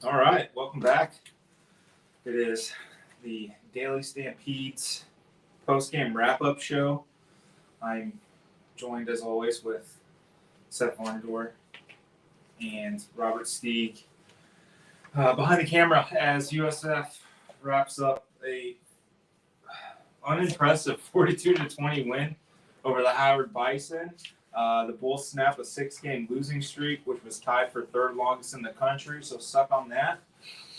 All right, welcome back. It is the Daily Stampedes post-game wrap-up show. I'm joined, as always, with Seth Varnador and Robert Steeg. Behind the camera as USF wraps up a unimpressive 42-20 win over the Howard Bison. The Bulls snapped a 6-game losing streak, which was tied for third longest in the country, so suck on that.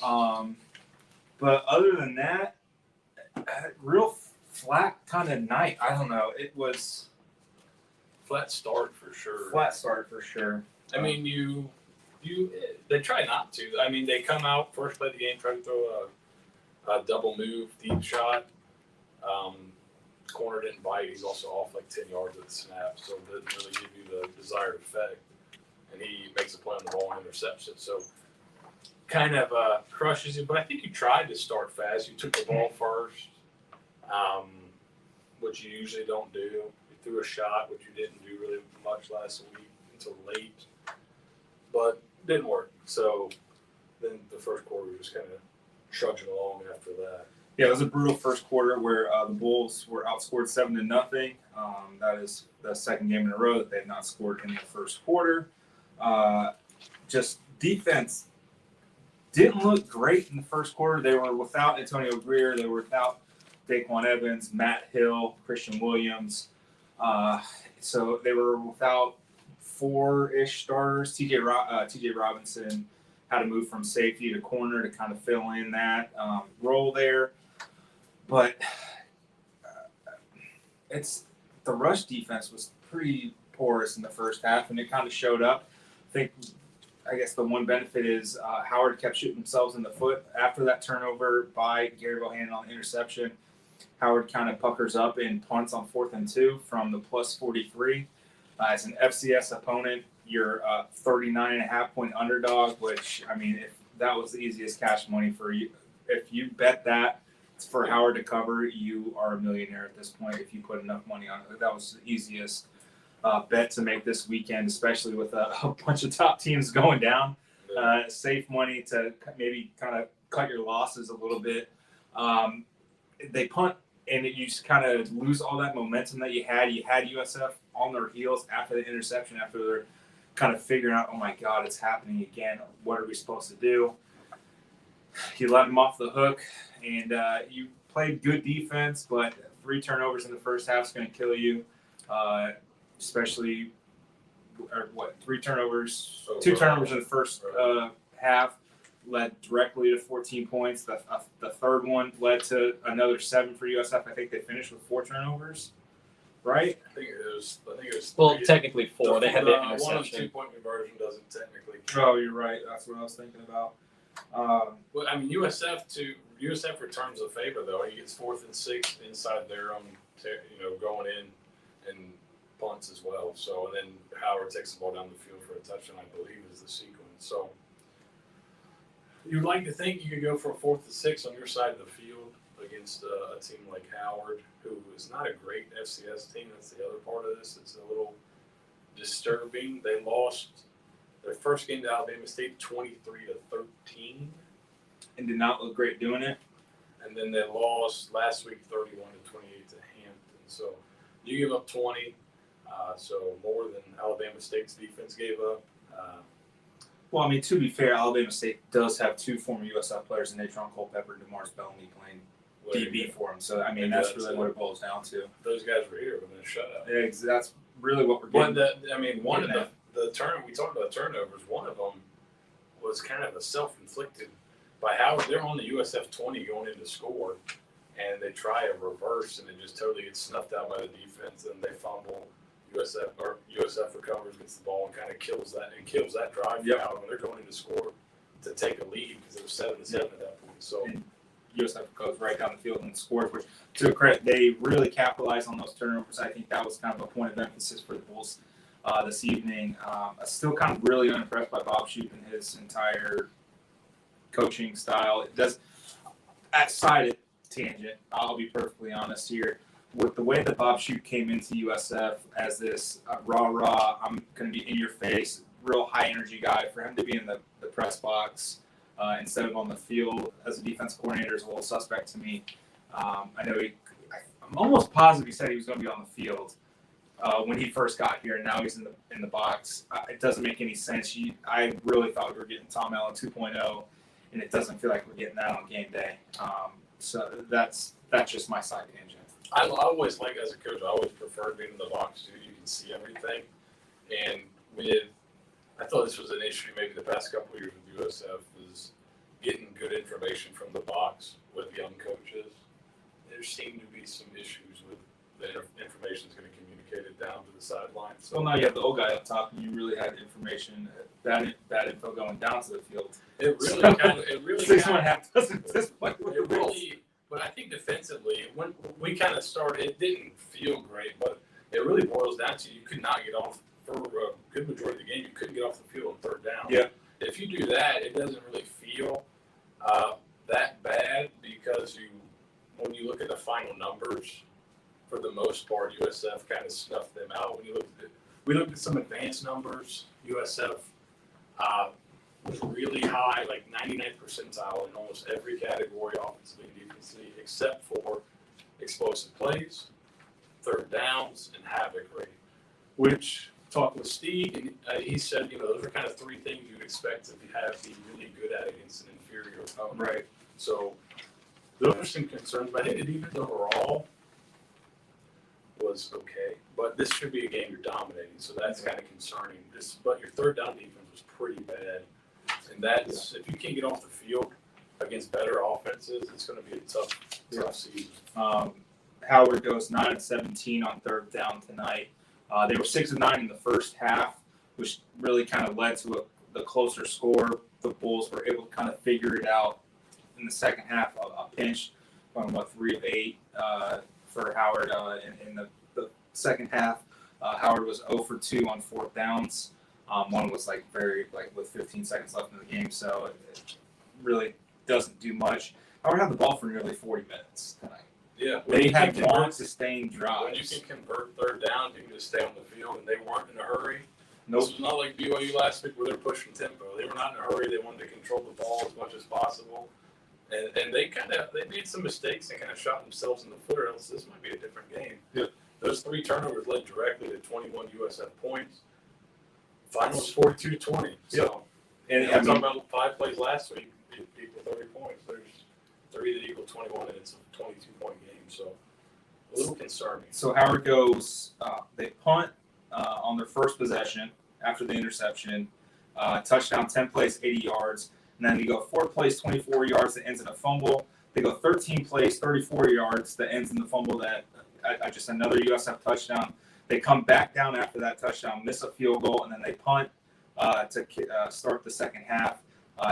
But other than that, real flat kind of night. I don't know. It was flat start for sure. I mean, they try not to. I mean, they come out first play of the game, try to throw a double move, deep shot. Corner didn't bite. He's also off like 10 yards at the snap, so it didn't really give you the desired effect. And he makes a play on the ball and intercepts it. So kind of crushes you. But I think you tried to start fast. You took the ball first, which you usually don't do. You threw a shot, which you didn't do really much last week until late. But didn't work. So then the first quarter was kind of trudging along after that. Yeah, it was a brutal first quarter where the Bulls were outscored 7-0. That is the second game in a row that they have not scored in the first quarter. Just defense didn't look great in the first quarter. They were without Antonio Greer. They were without Daquan Evans, Matt Hill, Christian Williams. So they were without 4-ish starters. TJ Robinson had to move from safety to corner to kind of fill in that role there. But the rush defense was pretty porous in the first half, and it kind of showed up. I guess the one benefit is Howard kept shooting themselves in the foot after that turnover by Gary Bohannon on the interception. Howard kind of puckers up and punts on 4th and 2 from the plus 43. As an FCS opponent, you're a 39.5-point underdog, which, I mean, if that was the easiest cash money for you, if you bet that for Howard to cover, you are a millionaire at this point if you put enough money on it. That was the easiest bet to make this weekend, especially with a bunch of top teams going down. Safe money to maybe kind of cut your losses a little bit. They punt, and you just kind of lose all that momentum that you had. You had USF on their heels after the interception, after they're kind of figuring out, oh my God, it's happening again. What are we supposed to do? You let them off the hook, and you played good defense, but 3 turnovers in the first half is going to kill you, especially, 3 turnovers, 2 turnovers in the first half led directly to 14 points. The third one led to another 7 for USF. I think they finished with 4 turnovers. Right? I think it was. Well, technically 4. They had the interception. One of the 2-point conversion doesn't technically count. Oh, you're right. That's what I was thinking about. Well, I mean, USF returns a favor though. He gets 4th and 6 inside their own, going in and punts as well. So and then Howard takes the ball down the field for a touchdown, I believe, is the sequence. So you'd like to think you could go for a 4th and 6 on your side of the field against a team like Howard, who is not a great FCS team. That's the other part of this. It's a little disturbing. They lost their first game to Alabama State 23-13. And did not look great doing it. And then they lost last week 31-28 to Hampton. So you give up 20, so more than Alabama State's defense gave up. Well, I mean, to be fair, Alabama State does have 2 former USF players in Natron Culpepper and DeMaris Bellamy playing DB for them. So, I mean, that's really what it boils down to. Those guys were here within a shutout. Yeah, that's really what we're getting. One of the turn we talked about turnovers. One of them was kind of a self-inflicted by Howard. They're on the USF 20 going in to score, and they try a reverse, and it just totally gets snuffed out by the defense, and they fumble. USF recovers, gets the ball, and kind of kills that drive out when they're going in to score to take a lead because it was 7-7 at that point. So. And USF goes right down the field and scores, which, to their credit, they really capitalized on those turnovers. I think that was kind of a point of emphasis for the Bulls this evening. I'm still kind of really unimpressed by Bob Shoop and his entire coaching style. It does, at side tangent, I'll be perfectly honest here. With the way that Bob Shoop came into USF as this rah-rah, I'm going to be in your face, real high energy guy, for him to be in the press box instead of on the field as a defense coordinator is a little suspect to me. I know I'm almost positive he said he was going to be on the field when he first got here, and now he's in the box. It doesn't make any sense. I really thought we were getting Tom Allen 2.0, and it doesn't feel like we're getting that on game day. So that's just my side tangent. I always like, as a coach, I always prefer being in the box too. You can see everything. And I thought this was an issue maybe the past couple of years with USF was getting good information from the box with young coaches. There seemed to be some issues with the information is going to communicate it down to the sideline. So now you have the old guy up top, and you really had information, bad info going down to the field. It really kind of, 6.5 doesn't just play with the it rules. really, but I think defensively, when we kind of started, it didn't feel great, but it really boils down to you could not get off for a good majority of the game. You couldn't get off the field on third down. Yeah. If you do that, it doesn't really feel that bad because when you look at the final numbers, for the most part, USF kind of snuffed them out. When you we looked at some advanced numbers. USF was really high, like 99th percentile in almost every category, offensively and defensively, except for explosive plays, third downs, and havoc rate. Which, talked with Steve, and he said, those are kind of three things you'd expect to be really good at against an inferior opponent. Right. So those are some concerns, but I think the defense overall was okay. But this should be a game you're dominating, so that's kind of concerning. But your third down defense was pretty bad, and that's if you can't get off the field against better offenses, it's going to be a tough season. Howard goes 9-17 on third down tonight. They were 6-9 in the first half, which really kind of led to the closer score. The Bulls were able to kind of figure it out in the second half. A pinch on 3 of 8 for Howard in the second half. Howard was 0 for 2 on fourth downs. One was with 15 seconds left in the game, so it really doesn't do much. Howard had the ball for nearly 40 minutes tonight. Yeah, they had long, sustained drives. When you can convert third down, you can just stay on the field, and they weren't in a hurry. Nope. This was not like BYU last week where they're pushing tempo. They were not in a hurry. They wanted to control the ball as much as possible, and they made some mistakes and kind of shot themselves in the foot. Or else this might be a different game. Yeah. Those 3 turnovers led directly to 21 USF points. Final was 42-20. So, And I'm talking about 5 plays last week. It equaled 30 points. There's 3 that equal 21, and it's a 22-point game. So a little concerning. So Howard goes, they punt on their first possession after the interception, touchdown, 10 plays, 80 yards. And then they go 4 plays, 24 yards that ends in a fumble. They go 13 plays, 34 yards that ends in the fumble that just another USF touchdown. They come back down after that touchdown, miss a field goal, and then they punt to start the second half.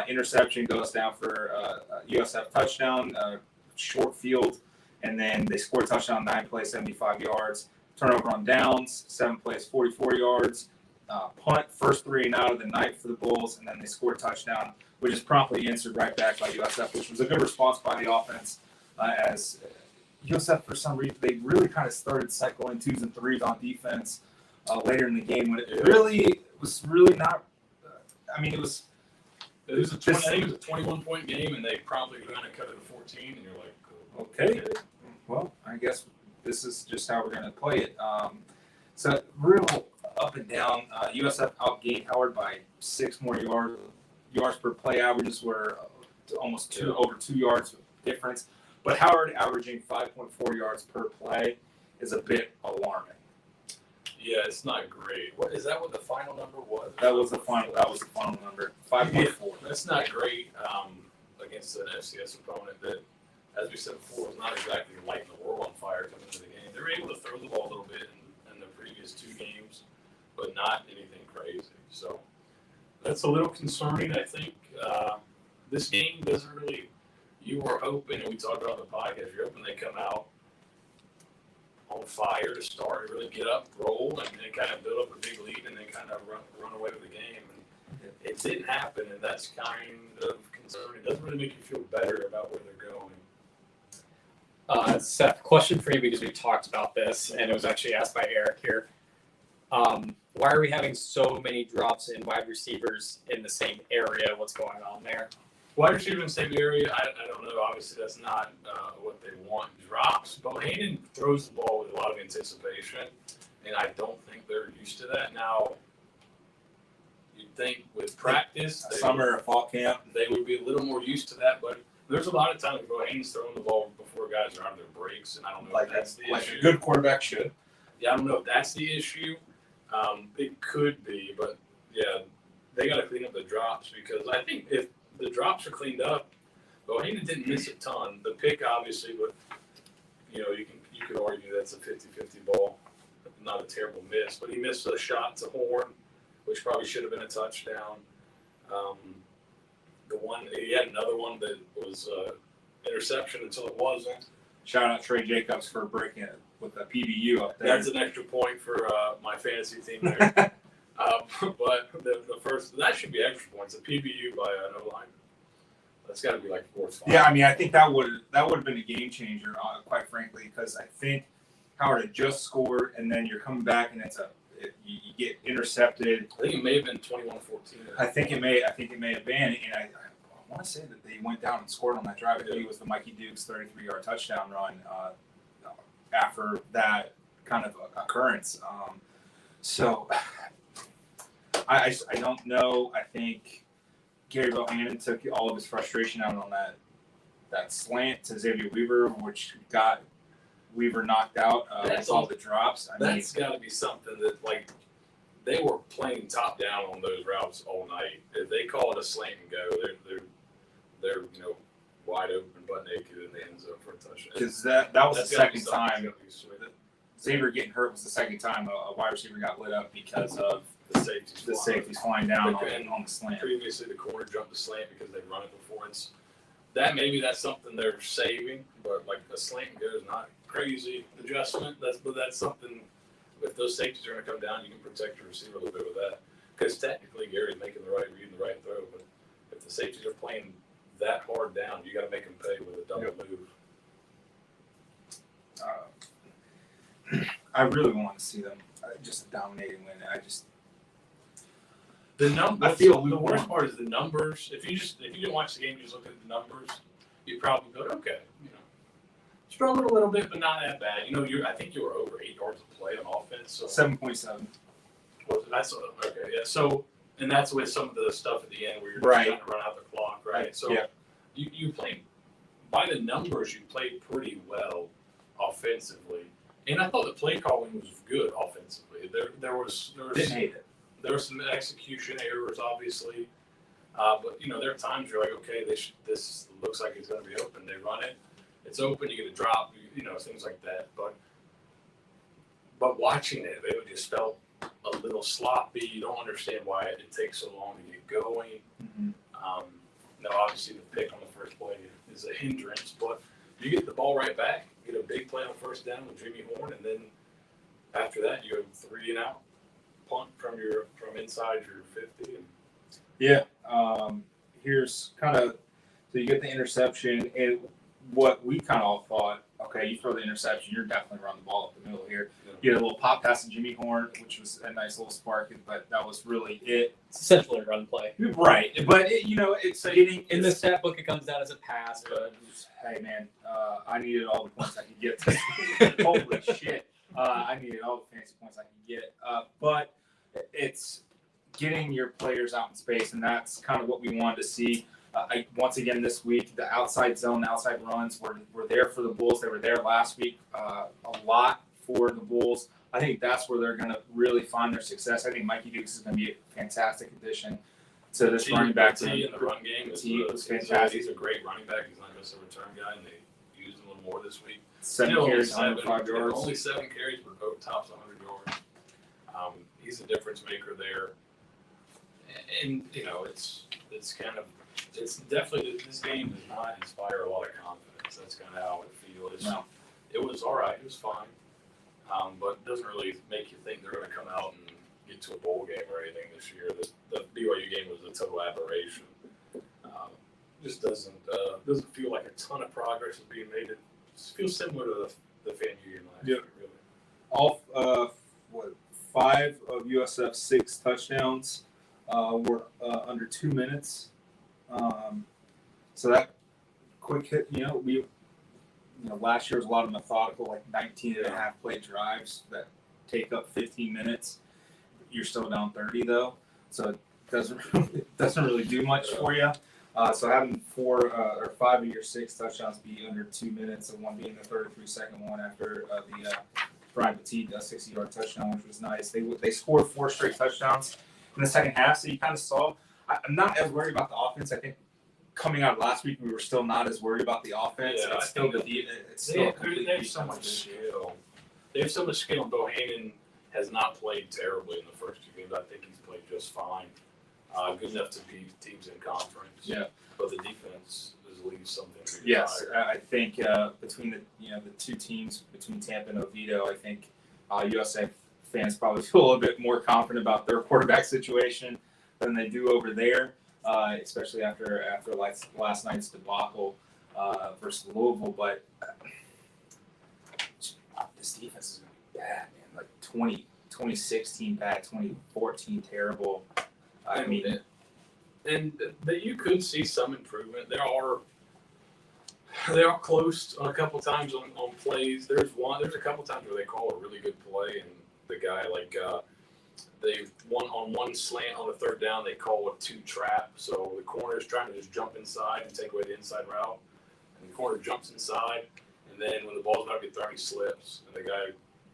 Interception goes down for USF touchdown, short field, and then they score a touchdown, 9 plays, 75 yards. Turnover on downs, 7 plays, 44 yards. Punt, first 3 and out of the night for the Bulls, and then they score a touchdown, which is promptly answered right back by USF, which was a good response by the offense. As USF, for some reason, they really kind of started cycling 2s and 3s on defense later in the game when it really was really not. It was. I think it was a 21-point game, and they probably going to cut it to 14, and you're like, okay. Well, I guess this is just how we're going to play it. So real up and down. USF outgained Howard by 6 more yards. Yards per play averages were almost over 2 yards difference. But Howard averaging 5.4 yards per play is a bit alarming. Yeah, it's not great. Is that what the final number was? That was the final number. 5.4. Yeah, that's not great against an FCS opponent that, as we said before, was not exactly lighting the world on fire coming into the game. They were able to throw the ball a little bit in the previous 2 games, but not anything crazy. So that's a little concerning. I think this game doesn't really. You were hoping, and we talked about the podcast. You're hoping they come out on fire to start and really get up, roll, and then kind of build up a big lead, and then kind of run away with the game. And it didn't happen, and that's kind of concerning. It doesn't really make you feel better about where they're going. Seth, question for you because we talked about this, and it was actually asked by Eric here. Why are we having so many drops in wide receivers in the same area? What's going on there? Wide receiver in the same area, I don't know. Obviously, that's not what they want. Drops. Bohannon throws the ball with a lot of anticipation, and I don't think they're used to that. Now, you'd think with practice, Summer, fall camp. they would be a little more used to that, but there's a lot of times Bohannon's throwing the ball before guys are out of their breaks, and I don't know if that's the issue. A good quarterback should. Yeah, I don't know if that's the issue. It could be, but yeah, they got to clean up the drops because I think if the drops are cleaned up, Bohannon didn't miss a ton. The pick, obviously, but you could argue that's a 50-50 ball, not a terrible miss. But he missed a shot to Horn, which probably should have been a touchdown. He had another one that was interception until it wasn't. Shout out Trey Jacobs for breaking it with a PBU up there. That's an extra point for my fantasy team there. But the first, that should be extra points. A PBU by an O-line. That's got to be like 4th. Yeah, I mean, I think that would have been a game changer, quite frankly, because I think Howard had just scored, and then you're coming back, and you get intercepted. I think it may have been 21-14. I think it may have been, and I want to say that they went down and scored on that drive. I think it was the Mikey Dukes 33-yard touchdown run after that kind of occurrence. So I don't know. I think Gary Bohannon took all of his frustration out on that slant to Xavier Weaver, which got Weaver knocked out with all the drops. That's got to be something that, like, they were playing top down on those routes all night. If they call it a slant and go, they're wide open, butt naked in the end zone for a touchdown. Because that was the second time. Xavier getting hurt was the second time a wide receiver got lit up because of the safeties flying down on the slant. Previously, the corner jumped the slant because they've run it before. Maybe that's something they're saving, but like a slant and go is not crazy adjustment. That's something. If those safeties are going to come down, you can protect your receiver a little bit with that. Because technically, Gary's making the right read and the right throw. But if the safeties are playing that hard down, you got to make them pay with a double move. I really want to see them just a dominating win. The worst part is the numbers. If you didn't watch the game, you just look at the numbers, you'd probably go, okay, struggled a little bit, but not that bad. I think you were over 8 yards of play on offense. So 7.7. That's okay. Yeah. So, and that's with some of the stuff at the end where you're right. trying to run out the clock, right? So yeah. you played by the numbers. You played pretty well offensively, and I thought the play calling was good offensively. There was didn't hate it. There were some execution errors, obviously, but there are times you're like, okay, this looks like it's going to be open. They run it, it's open. You get a drop, things like that. But watching it just felt a little sloppy. You don't understand why it takes so long to get going. Mm-hmm. Now, obviously, the pick on the first play is a hindrance, but you get the ball right back, get a big play on first down with Jimmy Horn, and then after that, you have 3 and out. Punt from inside your 50. Yeah. Here's kind of so you get the interception, and what we kind of all thought, okay, you throw the interception, you're definitely running the ball up the middle here. You get a little pop pass to Jimmy Horn, which was a nice little spark, but that was really it. It's essentially a run play. Right, but it's getting in the stat book. It comes down as a pass, but hey man, I needed all the points I could get. Holy shit. I needed all the fantasy points I could get. But it's getting your players out in space, and that's kind of what we wanted to see. Once again this week, the outside zone, the outside runs were there for the Bulls. They were there last week a lot for the Bulls. I think that's where they're going to really find their success. I think Mikey Dukes is going to be a fantastic addition to this running back team. In the run game was fantastic. He's a great running back. He's not just a return guy, and they used him a little more this week. 7 carries, 105 yards. Only 7 carries, but both tops 100 yards. He's a difference maker there. And it's definitely, this game does not inspire a lot of confidence. That's kind of how it feels. No. It was all right. It was fine. But it doesn't really make you think they're going to come out and get to a bowl game or anything this year. The BYU game was a total aberration. Just doesn't feel like a ton of progress is being made. It feels similar to the FAMU game last year, really. All 5 of USF's 6 touchdowns were under 2 minutes. So that quick hit, last year was a lot of methodical, like 19 and a half play drives that take up 15 minutes. You're still down 30 though, so it doesn't really do much for you. So having 4 or 5 of your 6 touchdowns be under 2 minutes, and one being the 33-second one after the Brian Petit 60-yard touchdown, which was nice. They scored 4 straight touchdowns in the second half, so you kind of saw. I'm not as worried about the offense. I think coming out of last week, we were still not as worried about the offense. Yeah, it's still they have so much skill. They have so much skill. Bohannon has not played terribly in the first 2 games. I think he's played just fine. Good enough to beat teams in conference. Yeah. But the defense is leaves something to be Yes, desired. I think between the 2 teams, between Tampa and Oviedo, I think USF fans probably feel a little bit more confident about their quarterback situation than they do over there, especially after last night's debacle versus Louisville. But this defense is going to be bad, man. Like 2016 bad, 2014 terrible. I mean, and that you could see some improvement. They are close on a couple times on plays. There's a couple times where they call a really good play, and the guy they on one slant on the 3rd down, they call a 2 trap. So the corner is trying to just jump inside and take away the inside route, and the corner jumps inside, and then when the ball's about to get thrown, he slips, and the guy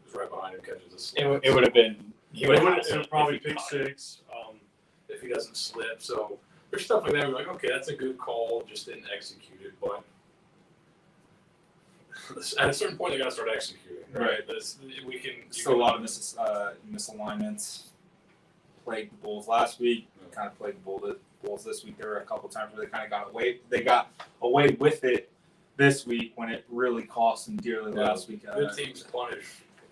who's right behind him catches a slip. It would have been. He would have It'll probably pick 6 if he doesn't slip. So there's stuff like that. We're like, okay, that's a good call. Just didn't execute it. But at a certain point, they got to start executing. Right. A lot of misalignments. Played the Bulls last week. Kind of played the Bulls this week. There were a couple times where they kind of got away. They got away with it this week when it really cost them dearly last week. Good teams punish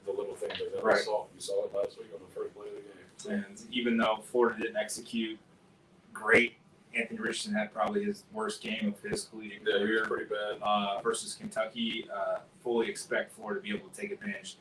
the little things like that. Right. You saw it last week on the first play of the game. And even though Florida didn't execute great, Anthony Richardson had probably his worst game of his collegiate Yeah, he career was pretty bad. versus Kentucky. Fully expect Florida to be able to take advantage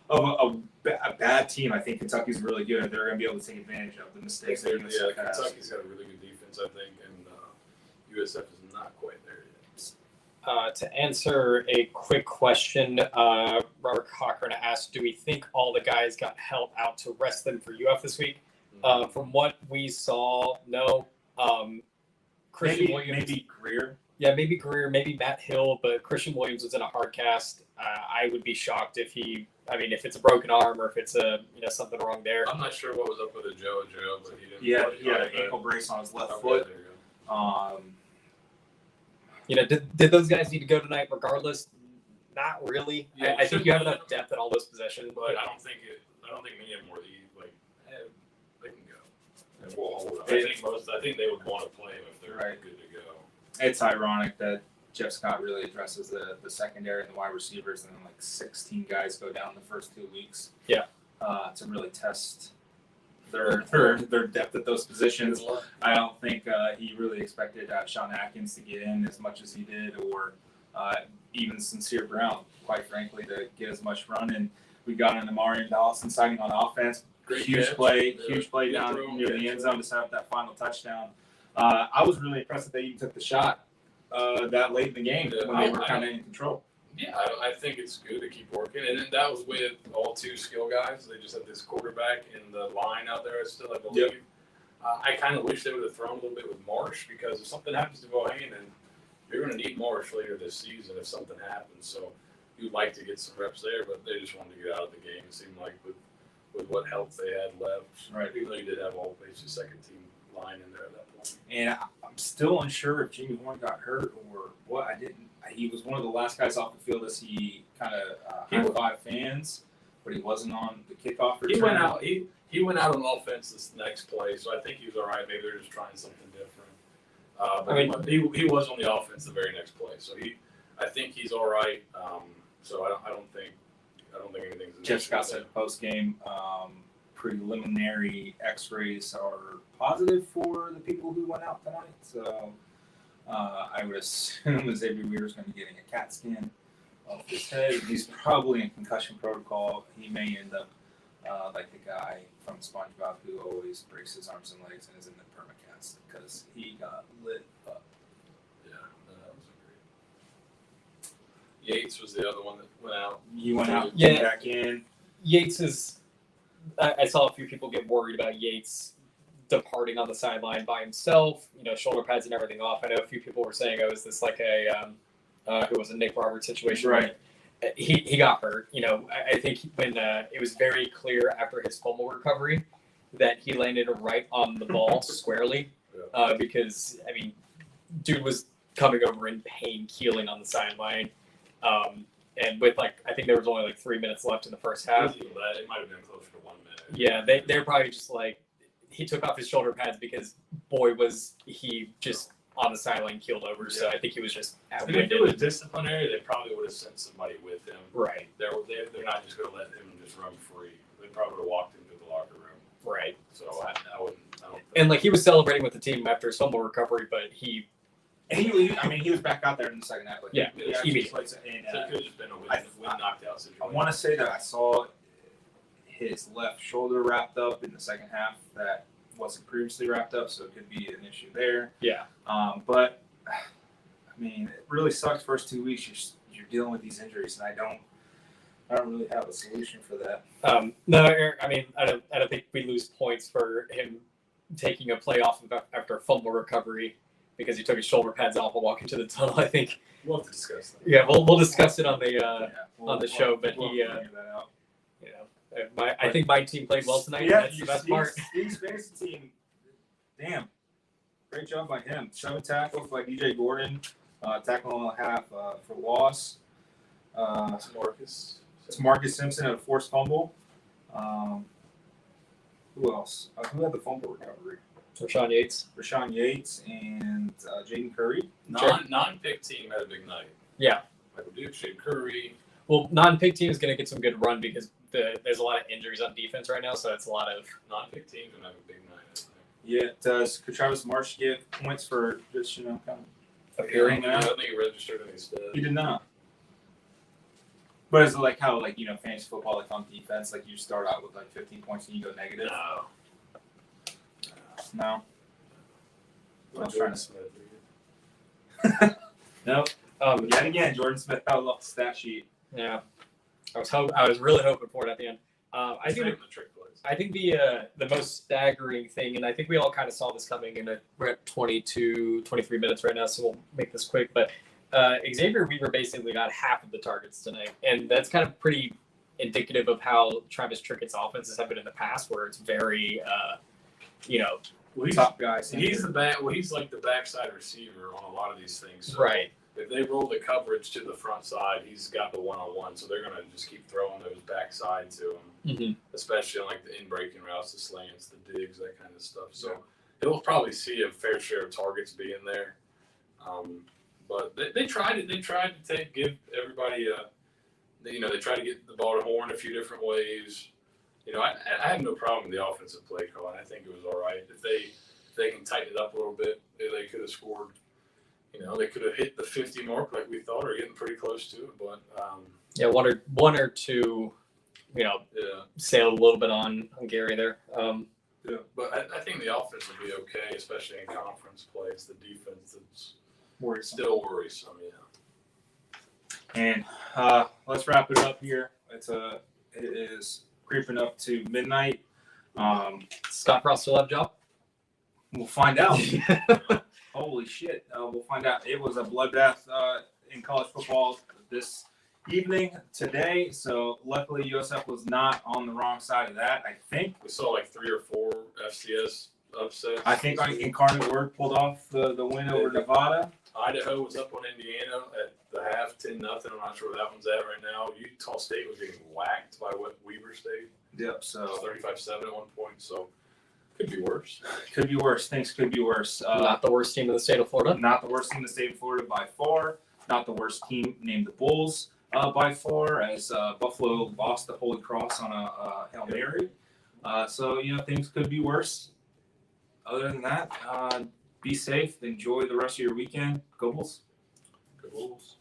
of a bad team. I think Kentucky's really good. They're going to be able to take advantage of the mistakes. Kentucky's got a really good defense, I think, and USF is not quite there yet. To answer a quick question, Robert Cochran asked, do we think all the guys got help out to rest them for UF this week? From what we saw, no. Christian Williams. Maybe Greer. Yeah, maybe Greer, maybe Matt Hill, but Christian Williams was in a hard cast. I would be shocked if if it's a broken arm or if it's something wrong there. I'm not sure what was up with the Joe, but he didn't. He had an ankle brace on his left foot. There you go. Did those guys need to go tonight regardless? Not really. Yeah, I think you have enough depth at all those positions, But I don't think many of them were they can go. And we'll hold it. I think they would want to play him if they're good to go. It's ironic that Jeff Scott really addresses the secondary and the wide receivers, and then 16 guys go down the first 2 weeks. Yeah. To really test their depth at those positions. I don't think he really expected Sean Atkins to get in as much as he did, or even Sincere Brown, quite frankly, to get as much run. And we got into Marion Dawson signing on offense. Huge play down near the end zone to set up that final touchdown. I was really impressed that they even took the shot that late in the game when they were kind of in control. Yeah, I think it's good to keep working. And then that was with all 2 skill guys. They just had this quarterback in the line out there, still, I believe. Yep. I kind of wish they would have thrown a little bit with Marsh, because if something happens to Bohannon, you're going to need Marsh later this season if something happens. So you'd like to get some reps there, but they just wanted to get out of the game. It seemed like with what help they had left. Right. Even though you did have all basically second-team line in there at that point. And I'm still unsure if Jimmy Horn got hurt or what. He was one of the last guys off the field as he kind of high-fived fans, but he wasn't on the kickoff return. He went out on offense this next play, so I think he was all right. Maybe they're just trying something different. But he was on the offense the very next play, so I think he's all right. So I don't think anything's. Jeff Scott said post game, preliminary X-rays are positive for the people who went out tonight. So I would assume Xavier Weir's going to be getting a CAT scan of his head. He's probably in concussion protocol. He may end up like the guy from SpongeBob who always breaks his arms and legs and is in the permacast because he got lit up. Yeah. Yates was the other one that went out. He went out, Yeah. came back in. Yates is. I saw a few people get worried about Yates departing on the sideline by himself. Shoulder pads and everything off. I know a few people were saying, "Oh, is this like who was a Nick Roberts situation?" Right. He got hurt. I think when it was very clear after his fumble recovery that he landed right on the ball squarely, because dude was coming over in pain, keeling on the sideline, and with I think there was only 3 minutes left in the first half. It might have been closer to 1 minute. Yeah, they're probably just he took off his shoulder pads because boy was he just on the sideline keeled over. Yeah. So I think he was just out. And if it was disciplinary, they probably would have sent somebody with him. Right. They're not just going to let him just run free. They probably would have walked him to the locker room. Right. So I don't think. And he was celebrating with the team after his fumble recovery, but he was back out there in the second half. Yeah, he actually immediately. played So it could have just been a win knocked out situation. I want to say that I saw his left shoulder wrapped up in the second half that wasn't previously wrapped up, so it could be an issue there. Yeah. But it really sucks. First 2 weeks, you're dealing with these injuries, and I don't really have a solution for that. No, Eric, I don't think we lose points for him taking a play off after a fumble recovery because he took his shoulder pads off while walking to the tunnel. I think. We'll have to discuss that. Yeah, we'll discuss it on the show, but we'll he. figure that out. I think my team played well tonight. Yeah, That's the best part. Steve's fantasy team, damn, great job by him. 7 tackles by DJ Gordon, tackle on the half for loss. It's Marcus. It's Marcus Simpson had a forced fumble. Who else? Who had the fumble recovery? Rashawn Yates. Rashawn Yates and Jaden Curry. Non-pick team had a big night. Yeah. Michael Duke, Shane Curry. Well, non-pick team is going to get some good run because there's a lot of injuries on defense right now, so it's a lot of Non-pick teams gonna have a big night, I think. Yeah, does Travis Marsh get points for just kind of appearing? I don't think he registered any stud. He did not. But is it how fantasy football on defense, you start out with 15 points and you go negative? No. I'm trying to. Nope. Yet again, Jordan Smith fell off the stat sheet. Yeah, I was really hoping for it at the end. I think the trick plays. I think the most staggering thing, and I think we all kind of saw this coming, and we're at 23 minutes right now, so we'll make this quick. But Xavier Weaver basically got half of the targets tonight, and that's kind of pretty indicative of how Travis Trickett's offenses have been in the past, where it's very, Top guys. He's the back. Well, he's like the backside receiver on a lot of these things. So right. If they roll the coverage to the front side, he's got the one-on-one. So they're gonna just keep throwing those backside to him, Mm-hmm. especially on the in-breaking routes, the slants, the digs, that kind of stuff. So he'll probably see a fair share of targets being there. But they tried it. They tried to give everybody they tried to get the ball to Horn a few different ways. I have no problem with the offensive play call. I think it was all right. If they can tighten it up a little bit, they could have scored. They could have hit the 50 mark like we thought, or getting pretty close to it. But one or two, sailed a little bit on Gary there. But I think the offense will be okay, especially in conference play. It's the defense that's Worrisome. still worrisome. Yeah. And let's wrap it up here. It is creeping up to midnight. Scott Frost still have a job? We'll find out. Holy shit. We'll find out. It was a bloodbath in college football this evening today. So luckily USF was not on the wrong side of that, I think. We saw 3 or 4 FCS upsets. I think Incarnate Word pulled off the win over Nevada. Idaho was up on Indiana at the half, 10-0. I'm not sure where that one's at right now. Utah State was getting whacked by Weber State. Yep. So 35-7 at one point. So could be worse. Could be worse. Things could be worse. Not the worst team in the state of Florida. Not the worst team in the state of Florida by far. Not the worst team named the Bulls by far, as Buffalo lost the Holy Cross on a Hail Mary. So things could be worse. Other than that, be safe. Enjoy the rest of your weekend. Go Bulls. Good Bulls.